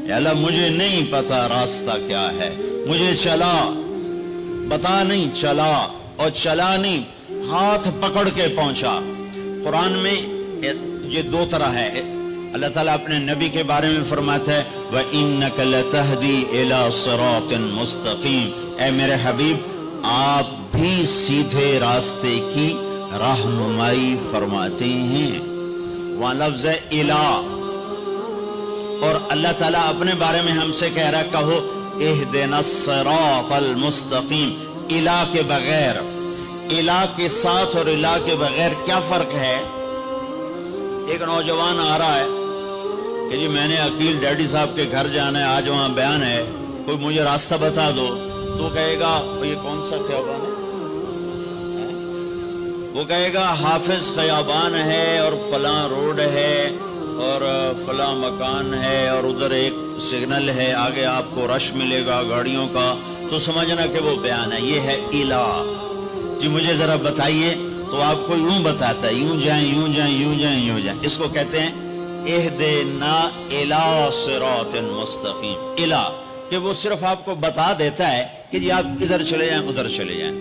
اے اللہ مجھے نہیں پتا راستہ کیا ہے، مجھے چلا بتا نہیں، چلا اور چلا نہیں ہاتھ پکڑ کے پہنچا۔ قرآن میں یہ دو طرح ہے۔ اللہ تعالیٰ اپنے نبی کے بارے میں فرماتا ہے وَإِنَّكَ لَتَهْدِي إِلَى صِرَاطٍ مُسْتَقِيمٍ، اے میرے حبیب آپ بھی سیدھے راستے کی رہنمائی فرماتے ہیں۔ وہاں لفظ ہے الہ، اور اللہ تعالیٰ اپنے بارے میں ہم سے کہہ رہا ہے کہو اہدنا الصراط المستقیم۔ الہ کے بغیر، الہ کے ساتھ اور الہ کے بغیر کیا فرق ہے؟ ایک نوجوان آ رہا ہے کہ جی میں نے عقیل ڈیڈی صاحب کے گھر جانا ہے، آج وہاں بیان ہے، کوئی مجھے راستہ بتا دو، تو کہے گا یہ کون سا خیابان ہے؟ وہ کہے گا حافظ خیابان ہے اور فلاں روڈ ہے اور فلاں مکان ہے اور ادھر ایک سگنل ہے، آگے آپ کو رش ملے گا گاڑیوں کا، تو سمجھنا کہ وہ بیان ہے۔ یہ ہے الہ۔ جی مجھے ذرا بتائیے، تو آپ کو یوں بتاتا ہے یوں جائیں یوں جائیں یوں جائیں یوں جائیں۔ اس کو کہتے ہیں اہدنا الی صراط مستقیم۔ الہ کہ وہ صرف آپ کو بتا دیتا ہے کہ جی آپ ادھر چلے جائیں ادھر چلے جائیں۔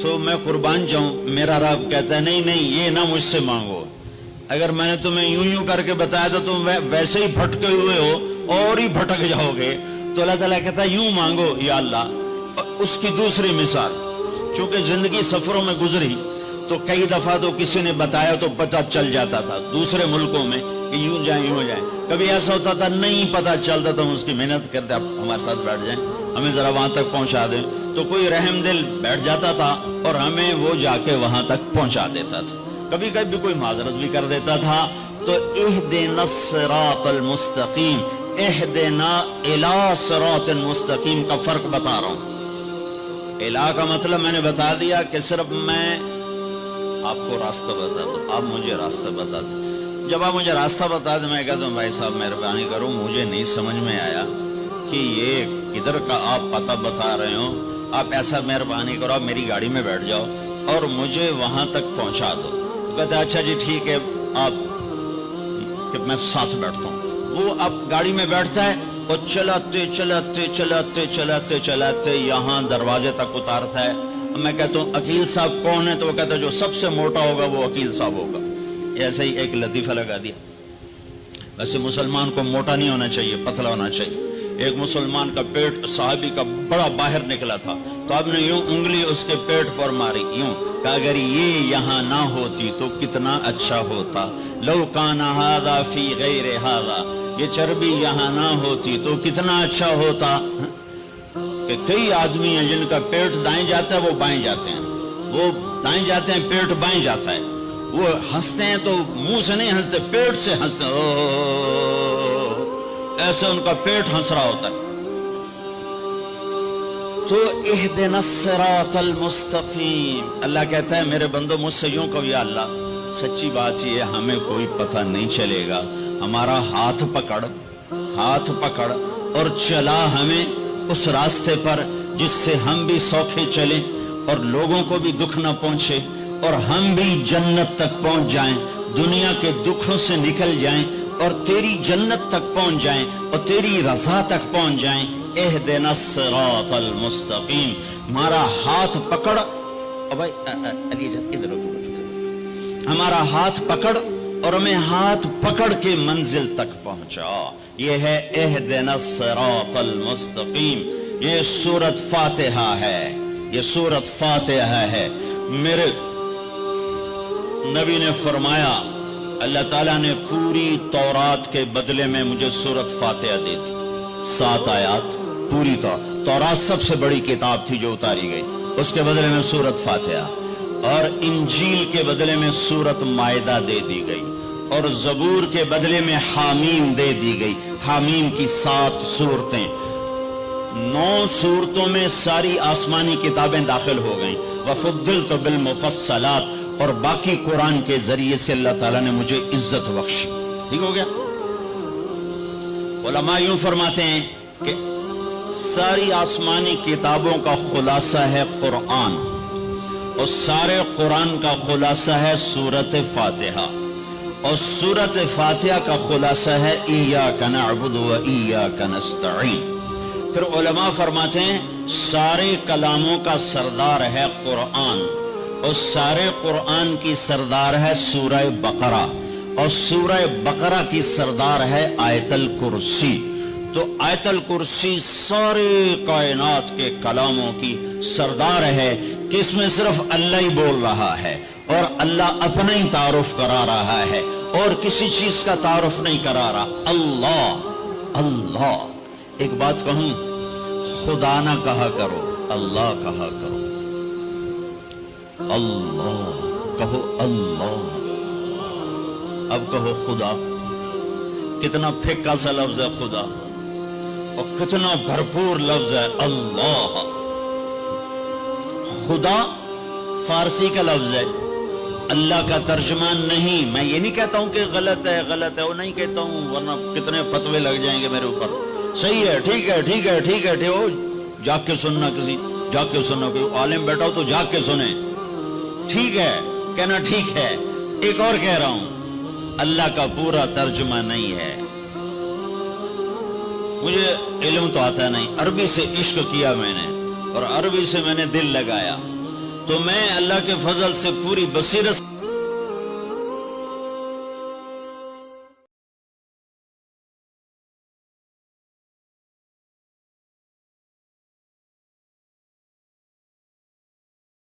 تو میں قربان جاؤں، میرا رب کہتا ہے نہیں نہیں یہ نہ مجھ سے مانگو، اگر میں نے تمہیں یوں یوں کر کے بتایا تو تم ویسے ہی بھٹکے ہوئے ہو اور ہی بھٹک جاؤ گے، تو اللہ تعالیٰ کہتا ہے یوں مانگو یا اللہ۔ اس کی دوسری مثال، چونکہ زندگی سفروں میں گزری تو کئی دفعہ تو کسی نے بتایا تو پتہ چل جاتا تھا دوسرے ملکوں میں کہ یوں جائیں یوں جائیں، کبھی ایسا ہوتا تھا نہیں پتہ چلتا تو ہم اس کی محنت کرتے آپ ہمارے ساتھ بیٹھ جائیں، ہمیں ذرا وہاں تک پہنچا دیں، تو کوئی رحم دل بیٹھ جاتا تھا اور ہمیں وہ جا کے وہاں تک پہنچا دیتا تھا، کبھی کبھی کوئی معذرت بھی کر دیتا تھا۔ تو اہدنا الصراط المستقیم، اہدنا الی صراط مستقیم کا فرق بتا رہا ہوں۔ الہ کا مطلب میں نے بتا دیا کہ صرف میں آپ کو راستہ بتا دوں، آپ مجھے راستہ بتا دیں۔ جب آپ مجھے راستہ بتا دیں میں کہتا ہوں بھائی صاحب مہربانی کرو، مجھے نہیں سمجھ میں آیا کہ یہ کدھر کا آپ پتہ بتا رہے ہو، آپ ایسا مہربانی کرو آپ میری گاڑی میں بیٹھ جاؤ اور مجھے وہاں تک پہنچا دو۔ کہتا ہے اچھا جی ٹھیک ہے آپ، کہ میں ساتھ بیٹھتا ہوں۔ وہ اب گاڑی میں بیٹھتا ہے اور چلاتے چلاتے چلاتے چلاتے چلاتے یہاں دروازے تک اتارتا ہے۔ میں کہتا ہوں عقیل صاحب کون ہے؟ تو وہ کہتا ہے جو سب سے موٹا ہوگا وہ عقیل صاحب ہوگا۔ ایسے ہی ایک لطیفہ لگا دیا۔ ویسے مسلمان کو موٹا نہیں ہونا چاہیے، پتلا ہونا چاہیے۔ ایک مسلمان کا پیٹ صحابی کا بڑا باہر نکلا تھا، تو آپ نے یوں انگلی اس کے پیٹ پر ماری، یوں کہ اگر یہ یہاں نہ ہوتی تو کتنا اچھا ہوتا، لو کان ھذا فی غیر ھذا، یہ چربی یہاں نہ ہوتی تو کتنا اچھا ہوتا۔ کہ کئی آدمی ہیں جن کا پیٹ دائیں جاتا ہے وہ بائیں جاتے ہیں، وہ دائیں جاتے ہیں پیٹ بائیں جاتا ہے، وہ ہنستے ہیں تو منہ سے نہیں ہنستے پیٹ سے ہنستے ہیں، ایسے ان کا پیٹ ہنس رہا ہوتا ہے۔ تو اہدنا الصراط المستقیم، اللہ کہتا ہے میرے بندو مجھ سے یوں کہو یا اللہ سچی بات یہ ہمیں کوئی پتہ نہیں چلے گا، ہمارا ہاتھ پکڑ اور چلا ہمیں اس راستے پر جس سے ہم بھی سوکھے چلیں اور لوگوں کو بھی دکھ نہ پہنچے اور ہم بھی جنت تک پہنچ جائیں، دنیا کے دکھوں سے نکل جائیں اور تیری جنت تک پہنچ جائیں اور تیری رضا تک پہنچ جائیں۔ اہدنا الصراط المستقیم، ہمارا ہاتھ پکڑ، بھائی علی جان ادھر ہمارا ہاتھ پکڑ اور ہمیں ہاتھ پکڑ کے منزل تک پہنچا۔ یہ ہے اہدنا الصراط المستقیم۔ یہ سورۃ فاتحہ ہے، یہ سورۃ فاتحہ ہے۔ میرے نبی نے فرمایا اللہ تعالیٰ نے پوری تورات کے بدلے میں مجھے سورۃ فاتحہ دی تھی، 7 آیات پوری تورات سب سے بڑی کتاب تھی جو اتاری گئی، اس کے بدلے میں سورۃ فاتحہ، اور انجیل کے بدلے میں سورۃ مائدہ دے دی گئی، اور زبور کے بدلے میں حامیم دے دی گئی۔ حامیم کی 7 صورتیں، 9 صورتوں میں ساری آسمانی کتابیں داخل ہو گئیں، وفضلت بالمفصلات، اور باقی قرآن کے ذریعے سے اللہ تعالیٰ نے مجھے عزت بخشی۔ ٹھیک ہو گیا؟ علماء یوں فرماتے ہیں کہ ساری آسمانی کتابوں کا خلاصہ ہے قرآن، اور سارے قرآن کا خلاصہ ہے سورۃ فاتحہ، اور سورت فاتحہ کا خلاصہ ہے ایاک نعبد و ایاک نستعین۔ پھر علماء فرماتے ہیں سارے کلاموں کا سردار ہے قرآن، اور سارے قرآن کی سردار ہے سورہ بقرہ، اور سورہ بقرہ کی سردار ہے آیت الکرسی۔ تو آیت الکرسی سارے کائنات کے کلاموں کی سردار ہے کہ اس میں صرف اللہ ہی بول رہا ہے، اور اللہ اپنا ہی تعارف کرا رہا ہے، اور کسی چیز کا تعارف نہیں کرا رہا۔ اللہ اللہ، ایک بات کہوں، خدا نہ کہا کرو، اللہ کہا کرو۔ اللہ کہو، اللہ۔ اب کہو خدا، کتنا پھیکا سا لفظ ہے خدا، اور کتنا بھرپور لفظ ہے اللہ۔ خدا فارسی کا لفظ ہے، اللہ کا ترجمہ نہیں۔ میں یہ نہیں کہتا ہوں کہ غلط ہے، غلط ہے، وہ نہیں کہتا ہوں، ورنہ کتنے فتوے لگ جائیں گے میرے اوپر۔ صحیح ہے، ٹھیک ہے، ٹھیک ہے، ٹھیک ہے، ٹھیک ہے، جاگ کے سننا، کسی جاگ کے سننا، کوئی عالم بیٹھا ہو تو جاگ کے سنے۔ ٹھیک ہے کہنا، ٹھیک ہے۔ ایک اور کہہ رہا ہوں، اللہ کا پورا ترجمہ نہیں ہے۔ مجھے علم تو آتا نہیں، عربی سے عشق کیا میں نے، اور عربی سے میں نے دل لگایا، تو میں اللہ کے فضل سے پوری بصیرت